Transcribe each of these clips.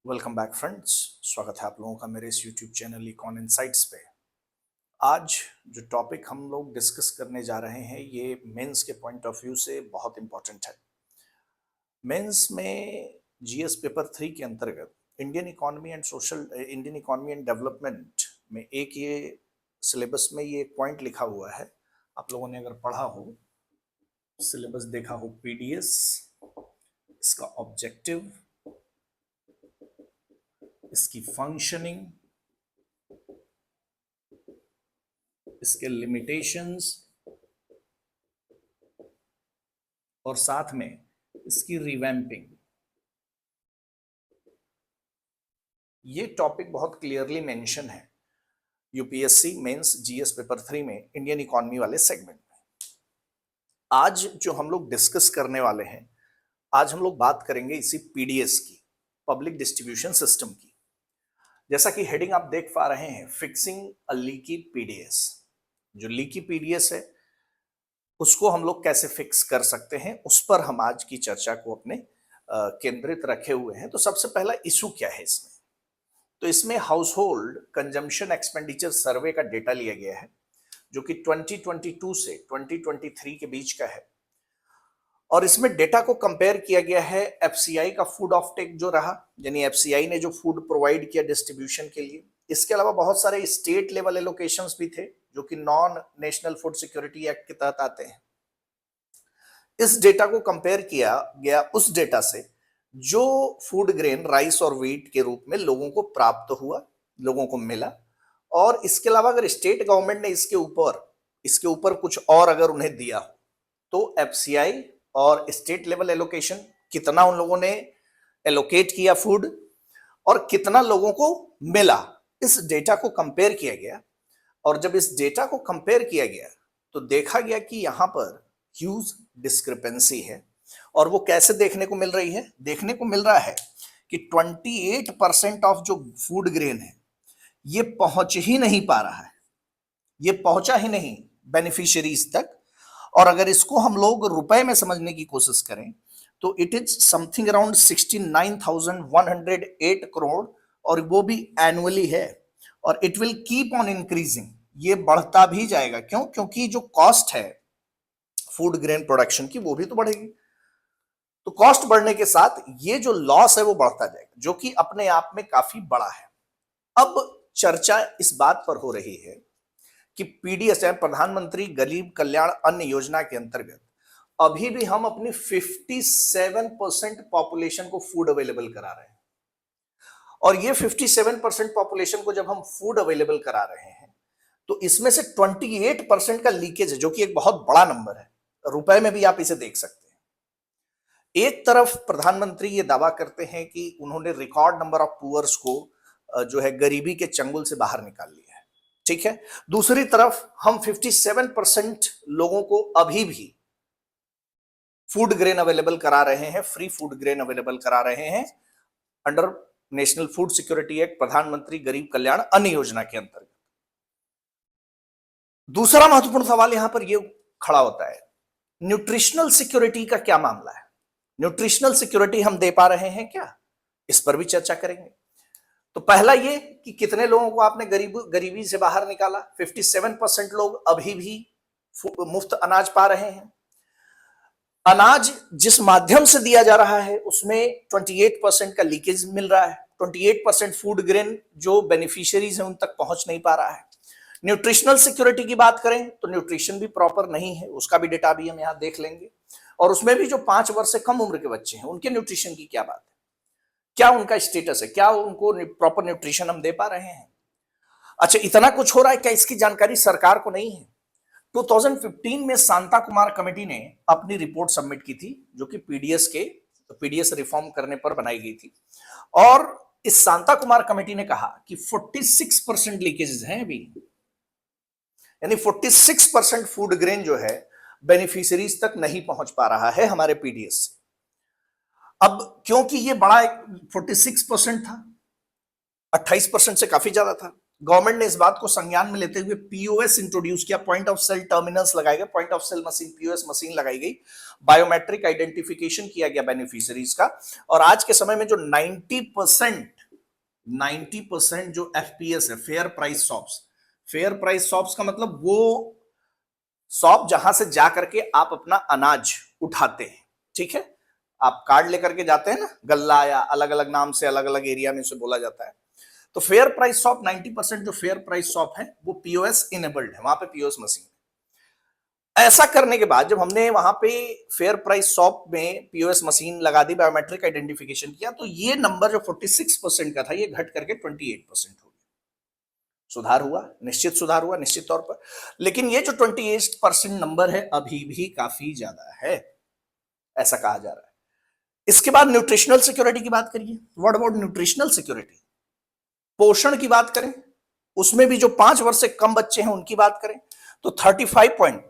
Welcome back friends. स्वागत है आप लोगों का मेरे इस यूट्यूब चैनल इकॉन इनसाइट्स पे। आज जो टॉपिक हम लोग डिस्कस करने जा रहे हैं ये मेंस के पॉइंट ऑफ व्यू से बहुत इंपॉर्टेंट है। मेंस में जीएस पेपर 3 के अंतर्गत इंडियन इकोनॉमी एंड डेवलपमेंट में एक ये सिलेबस में ये एक पॉइंट लिखा हुआ है। आप लोगों ने अगर पढ़ा हो, सिलेबस देखा हो, पीडीएस, इसका ऑब्जेक्टिव, इसकी फंक्शनिंग, इसके लिमिटेशंस और साथ में इसकी रिवैम्पिंग, ये टॉपिक बहुत क्लियरली मेंशन है यूपीएससी मेंस जीएस पेपर 3 में इंडियन इकोनॉमी वाले सेगमेंट में। आज जो हम लोग डिस्कस करने वाले हैं, आज हम लोग बात करेंगे इसी पीडीएस की, पब्लिक डिस्ट्रीब्यूशन सिस्टम की। जैसा कि हेडिंग आप देख पा रहे हैं, फिक्सिंग अ लीकी पीडीएस। जो लीकी पीडीएस है उसको हम लोग कैसे फिक्स कर सकते हैं, उस पर हम आज की चर्चा को अपने केंद्रित रखे हुए हैं। तो सबसे पहला इशू क्या है इसमें? तो इसमें हाउस होल्ड कंजम्पशन एक्सपेंडिचर सर्वे का डेटा लिया गया है जो कि 2022 से 2023 के बीच का है, और इसमें डेटा को कंपेयर किया गया है एफसीआई का फूड ऑफटेक जो रहा, यानी एफसीआई ने जो फूड प्रोवाइड किया डिस्ट्रीब्यूशन के लिए। इसके अलावा बहुत सारे स्टेट लेवल एलोकेशंस भी थे जो कि non national food security act के तहत आते हैं। इस डेटा को कंपेयर किया गया उस डेटा से जो फूड ग्रेन राइस और व्हीट के रूप में लोगों को प्राप्त हुआ, लोगों को मिला। और इसके अलावा अगर स्टेट गवर्नमेंट ने इसके ऊपर कुछ और अगर उन्हें दिया हो तो एफसीआई और स्टेट लेवल एलोकेशन कितना उन लोगों ने एलोकेट किया फूड और कितना लोगों को मिला, इस डेटा को कंपेयर किया गया। और जब इस डेटा को कंपेयर किया गया तो देखा गया कि यहां पर ह्यूज डिस्क्रिपेंसी है। और वो कैसे देखने को मिल रही है? देखने को मिल रहा है कि 28% ऑफ जो फूड ग्रेन है ये पहुंच ही नहीं पा रहा है, ये पहुंचा ही नहीं बेनिफिशियरीज तक। और अगर इसको हम लोग रुपए में समझने की कोशिश करें तो it is something around 69,108 crore, और वो भी एनुअली है। और it will keep on increasing, ये बढ़ता भी जाएगा। क्यों? क्योंकि जो कॉस्ट है फूड ग्रेन प्रोडक्शन की वो भी तो बढ़ेगी। तो कॉस्ट बढ़ने के साथ ये जो लॉस है वो बढ़ता जाएगा, जो कि अपने आप में काफी बड़ा है। अब चर्चा इस बात पर हो रही है कि पीडीएस है, प्रधानमंत्री गरीब कल्याण अन्न योजना के अंतर्गत अभी भी हम अपनी 57% पॉपुलेशन को फूड अवेलेबल करा रहे हैं। और ये 57% पॉपुलेशन को जब हम फूड अवेलेबल करा रहे हैं तो इसमें से 28% का लीकेज है, जो कि एक बहुत बड़ा नंबर है। रुपए में भी आप इसे देख सकते हैं। एक तरफ प्रधानमंत्री ये दावा करते हैं कि उन्होंने रिकॉर्ड नंबर ऑफ पुअर्स को जो है गरीबी के चंगुल से बाहर निकाल लिया है, ठीक है। दूसरी तरफ हम 57% लोगों को अभी भी फूड ग्रेन अवेलेबल करा रहे हैं, फ्री फूड ग्रेन अवेलेबल करा रहे हैं under national food security act, प्रधानमंत्री गरीब कल्याण अन्न योजना के अंतर्गत। दूसरा महत्वपूर्ण सवाल यहां पर यह खड़ा होता है, न्यूट्रिशनल सिक्योरिटी का क्या मामला है? न्यूट्रिशनल सिक्योरिटी हम दे पा रहे हैं क्या? इस पर भी चर्चा करेंगे। तो पहला ये कि कितने लोगों को आपने गरीबी से बाहर निकाला। 57% लोग अभी भी मुफ्त अनाज पा रहे हैं। अनाज जिस माध्यम से दिया जा रहा है उसमें 28% का लीकेज मिल रहा है। 28% फूड ग्रेन जो बेनिफिशियरीज हैं उन तक पहुंच नहीं पा रहा है। न्यूट्रिशनल सिक्योरिटी की बात करें तो न्यूट्रिशन भी प्रॉपर नहीं है, उसका भी डेटा भी हम यहां देख लेंगे। और उसमें भी जो 5 वर्ष से कम उम्र के बच्चे हैं उनके न्यूट्रिशन की क्या बात है, क्या उनका स्टेटस है, क्या उनको प्रॉपर न्यूट्रिशन हम दे पा रहे हैं? अच्छा, इतना कुछ हो रहा है, क्या इसकी जानकारी सरकार को नहीं है? 2015 में शांता कुमार कमेटी ने अपनी रिपोर्ट सबमिट की थी जो कि पीडीएस रिफॉर्म करने पर बनाई गई थी। और इस शांता कुमार कमेटी ने कहा कि 46% लीकेजेस हैं अभी, यानी 46% फूड ग्रेन जो है बेनिफिशियरीज तक नहीं पहुंच पा रहा है हमारे पीडीएस से। अब क्योंकि ये बड़ा 46% था, 28% से काफी ज्यादा था, गवर्नमेंट ने इस बात को संज्ञान में लेते हुए पीओएस इंट्रोड्यूस किया, पॉइंट ऑफ सेल टर्मिनल्स लगाए गए, point of sale machine POS machine लगाई गई, बायोमेट्रिक आइडेंटिफिकेशन किया गया बेनिफिशियरीज का। और आज के समय में जो 90% जो एफपीएस है, fair price shops, fair price shops का मतलब वो शॉप जहां से जा करके आप अपना अनाज उठाते हैं, ठीक है, आप कार्ड लेकर के जाते हैं ना, गल्ला या अलग अलग नाम से अलग अलग एरिया में उसे बोला जाता है। तो फेयर प्राइस शॉप 90% जो फेयर प्राइस शॉप है वो पीओएस इनेबल्ड है, वहां पे पीओएस मशीन। ऐसा करने के बाद जब हमने वहां पे फेयर प्राइस शॉप में पीओएस मशीन लगा दी, बायोमेट्रिक आइडेंटिफिकेशन किया, तो ये नंबर जो 46% का था ये घट करके 28% हो गया। सुधार हुआ, निश्चित सुधार हुआ निश्चित तौर पर, लेकिन ये जो 28% नंबर है अभी भी काफी ज्यादा है, ऐसा कहा जा रहा है। इसके बाद न्यूट्रिशनल सिक्योरिटी की बात करिए। What about nutritional security? पोषण की बात करें, उसमें भी जो 5 वर्ष से कम बच्चे हैं उनकी बात करें तो 35 point,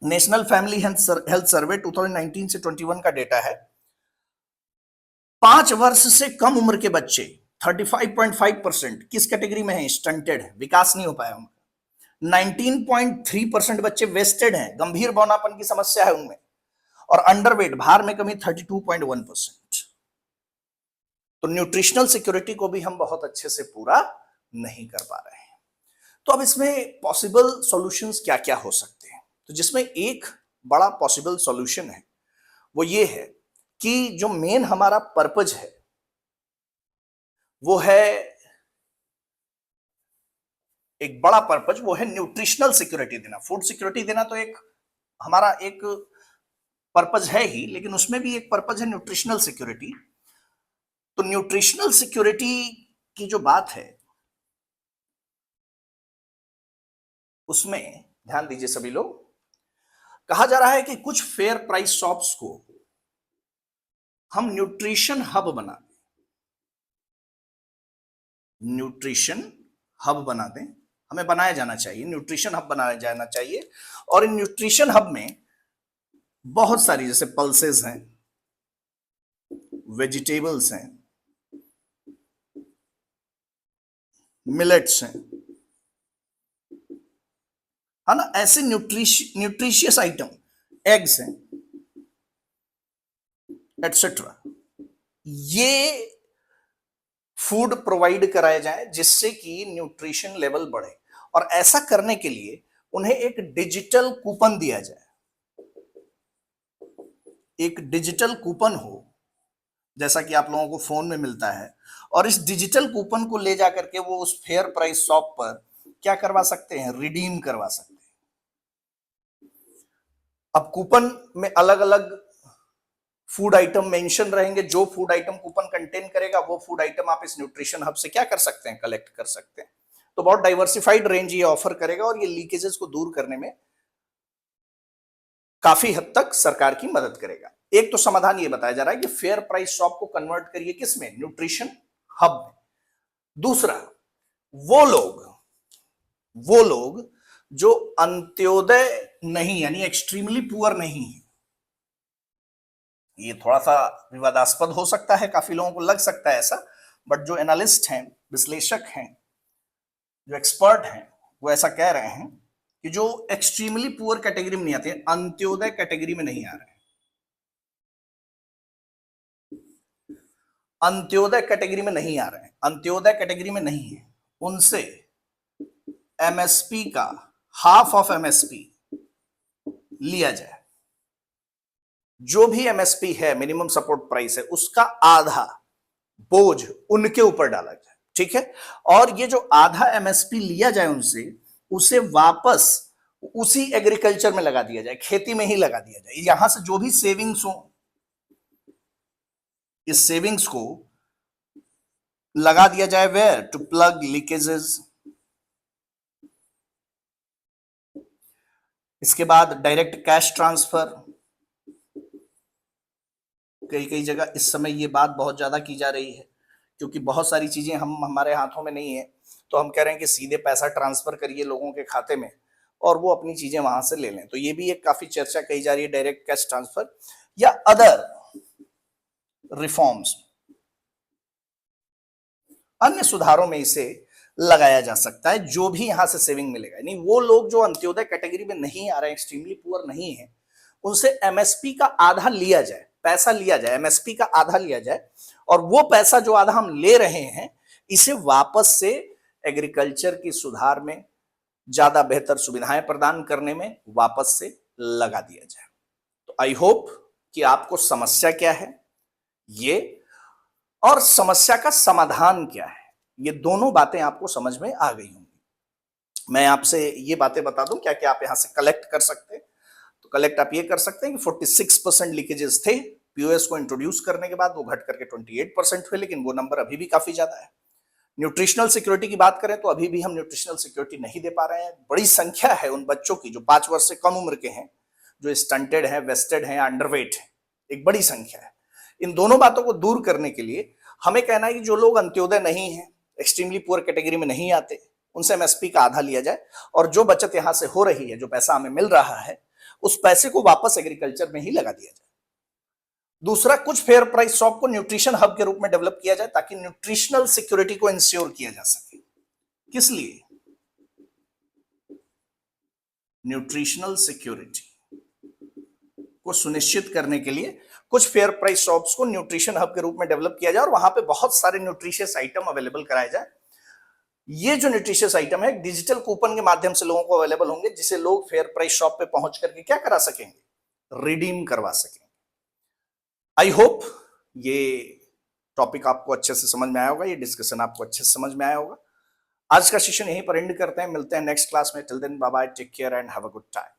national family health survey 2019 से 21 का डेटा है। 5 वर्ष से कम उम्र के बच्चे 35.5% किस कैटेगरी में है? स्टंटेड है, विकास नहीं हो पाया उनका। 19.3% बच्चे वेस्टेड हैं, गंभीर बौनापन की समस्या है उनमें। और अंडरवेट, भार में कमी 32.1%। तो न्यूट्रिशनल सिक्योरिटी को भी हम बहुत अच्छे से पूरा नहीं कर पा रहे हैं। तो अब इसमें पॉसिबल सॉल्यूशंस क्या क्या हो सकते हैं? तो जिसमें एक बड़ा पॉसिबल सॉल्यूशन है वो ये है कि जो मेन हमारा पर्पज है वो है, एक बड़ा पर्पज वो है न्यूट्रिशनल सिक्योरिटी देना। फूड सिक्योरिटी देना तो एक हमारा एक पर्पज है ही, लेकिन उसमें भी एक पर्पज है न्यूट्रिशनल सिक्योरिटी। तो न्यूट्रिशनल सिक्योरिटी की जो बात है उसमें ध्यान दीजिए सभी लोग, कहा जा रहा है कि कुछ फेयर प्राइस शॉप्स को हम न्यूट्रिशन हब बना दें, न्यूट्रिशन हब बना दें, हमें बनाया जाना चाहिए, न्यूट्रिशन हब बनाया जाना चाहिए। और इन न्यूट्रिशन हब में बहुत सारी, जैसे पल्सेस हैं, वेजिटेबल्स हैं, मिलेट्स हैं, है ना, ऐसे न्यूट्रिशियस आइटम, एग्स हैं, एटसेट्रा, ये फूड प्रोवाइड कराए जाए जिससे कि न्यूट्रिशन लेवल बढ़े। और ऐसा करने के लिए उन्हें एक डिजिटल कूपन दिया जाए, एक डिजिटल कूपन हो जैसा कि आप लोगों को फोन में मिलता है, और इस डिजिटल कूपन को ले जाकर के वो उस फेयर प्राइस शॉप पर क्या करवा सकते हैं? रिडीम करवा सकते हैं। अब कूपन में अलग अलग फूड आइटम मेंशन रहेंगे, जो फूड आइटम कूपन कंटेन करेगा वो फूड आइटम आप इस न्यूट्रिशन हब से क्या कर सकते हैं? कलेक्ट कर सकते हैं। तो बहुत डाइवर्सिफाइड रेंज ये ऑफर करेगा और ये लीकेजेस को दूर करने में काफी हद तक सरकार की मदद करेगा। एक तो समाधान ये बताया जा रहा है कि फेयर प्राइस शॉप को कन्वर्ट करिए किसमें? न्यूट्रिशन हब में। दूसरा, वो लोग जो अंत्योदय नहीं, यानी एक्सट्रीमली पुअर नहीं है, ये थोड़ा सा विवादास्पद हो सकता है, काफी लोगों को लग सकता है ऐसा, बट जो एनालिस्ट हैं, विश्लेषक हैं, जो एक्सपर्ट हैं, वो ऐसा कह रहे हैं कि जो एक्सट्रीमली पुअर कैटेगरी में नहीं आते, अंत्योदय कैटेगरी में नहीं आ रहे हैं, अंत्योदय कैटेगरी में नहीं आ रहे हैं, अंत्योदय कैटेगरी में नहीं है, उनसे एमएसपी का हाफ ऑफ एमएसपी लिया जाए। जो भी एमएसपी है, मिनिमम सपोर्ट प्राइस है, उसका आधा बोझ उनके ऊपर डाला जाए, ठीक है। और ये जो आधा एमएसपी लिया जाए उनसे, उसे वापस उसी एग्रीकल्चर में लगा दिया जाए, खेती में ही लगा दिया जाए। यहां से जो भी सेविंग्स हो, इस सेविंग्स को लगा दिया जाए वेयर? To plug leakages. इसके बाद डायरेक्ट कैश ट्रांसफर, कई कई जगह इस समय ये बात बहुत ज्यादा की जा रही है, क्योंकि बहुत सारी चीजें हमारे हाथों में नहीं है, तो हम कह रहे हैं कि सीधे पैसा ट्रांसफर करिए लोगों के खाते में और वो अपनी चीजें वहां से ले लें। तो ये भी एक काफी चर्चा कही जा रही है, डायरेक्ट कैश ट्रांसफर या अदर रिफॉर्म्स। अन्य सुधारों में इसे लगाया जा सकता है, जो भी यहां से सेविंग मिलेगा। नहीं, वो लोग जो अंत्योदय कैटेगरी में नहीं आ रहे हैं, एक्सट्रीमली पुअर नहीं है, उनसे एमएसपी का आधा लिया जाए, पैसा लिया जाए, एमएसपी का आधा लिया जाए, और वो पैसा जो आधा हम ले रहे हैं इसे वापस से एग्रीकल्चर की सुधार में, ज्यादा बेहतर सुविधाएं प्रदान करने में वापस से लगा दिया जाए। तो आई होप कि आपको समस्या क्या है ये और समस्या का समाधान क्या है, ये दोनों बातें आपको समझ में आ गई होंगी। मैं आपसे ये बातें बता दूं क्या क्या आप यहां से कलेक्ट कर सकते हैं। तो कलेक्ट आप ये कर सकते हैं कि 46% लीकेजेस थे, पीओएस को इंट्रोड्यूस करने के बाद वो घट करके 28% हुए, लेकिन वो नंबर अभी भी काफी ज्यादा है। न्यूट्रिशनल सिक्योरिटी की बात करें तो अभी भी हम न्यूट्रिशनल सिक्योरिटी नहीं दे पा रहे हैं। बड़ी संख्या है उन बच्चों की जो 5 वर्ष से कम उम्र के हैं, जो स्टंटेड है, वेस्टेड है, अंडरवेट है, एक बड़ी संख्या है। इन दोनों बातों को दूर करने के लिए हमें कहना है कि जो लोग अंत्योदय नहीं है, एक्सट्रीमली पुअर कैटेगरी में नहीं आते, उनसे एमएसपी का आधा लिया जाए, और जो बचत यहां से हो रही है, जो पैसा हमें मिल रहा है, उस पैसे को वापस एग्रीकल्चर में ही लगा दिया जाए। दूसरा, कुछ फेयर प्राइस शॉप को न्यूट्रिशन हब के रूप में डेवलप किया जाए ताकि न्यूट्रिशनल सिक्योरिटी को इंश्योर किया जा सके। किस लिए? न्यूट्रिशनल सिक्योरिटी को सुनिश्चित करने के लिए कुछ फेयर प्राइस शॉप्स को न्यूट्रिशन हब के रूप में डेवलप किया जाए और वहां पे बहुत सारे न्यूट्रिशियस आइटम अवेलेबल कराए जाए। ये जो न्यूट्रिशियस आइटम है डिजिटल कूपन के माध्यम से लोगों को अवेलेबल होंगे, जिसे लोग फेयर प्राइस शॉप पे पहुंच करके क्या करा सकेंगे? रिडीम करवा सकेंगे। आई होप ये टॉपिक आपको अच्छे से समझ में आया होगा, ये डिस्कशन आपको अच्छे से समझ में आया होगा। आज का सेशन यहीं पर एंड करते हैं, मिलते हैं नेक्स्ट क्लास में। Till then bye bye, take care and have a good time.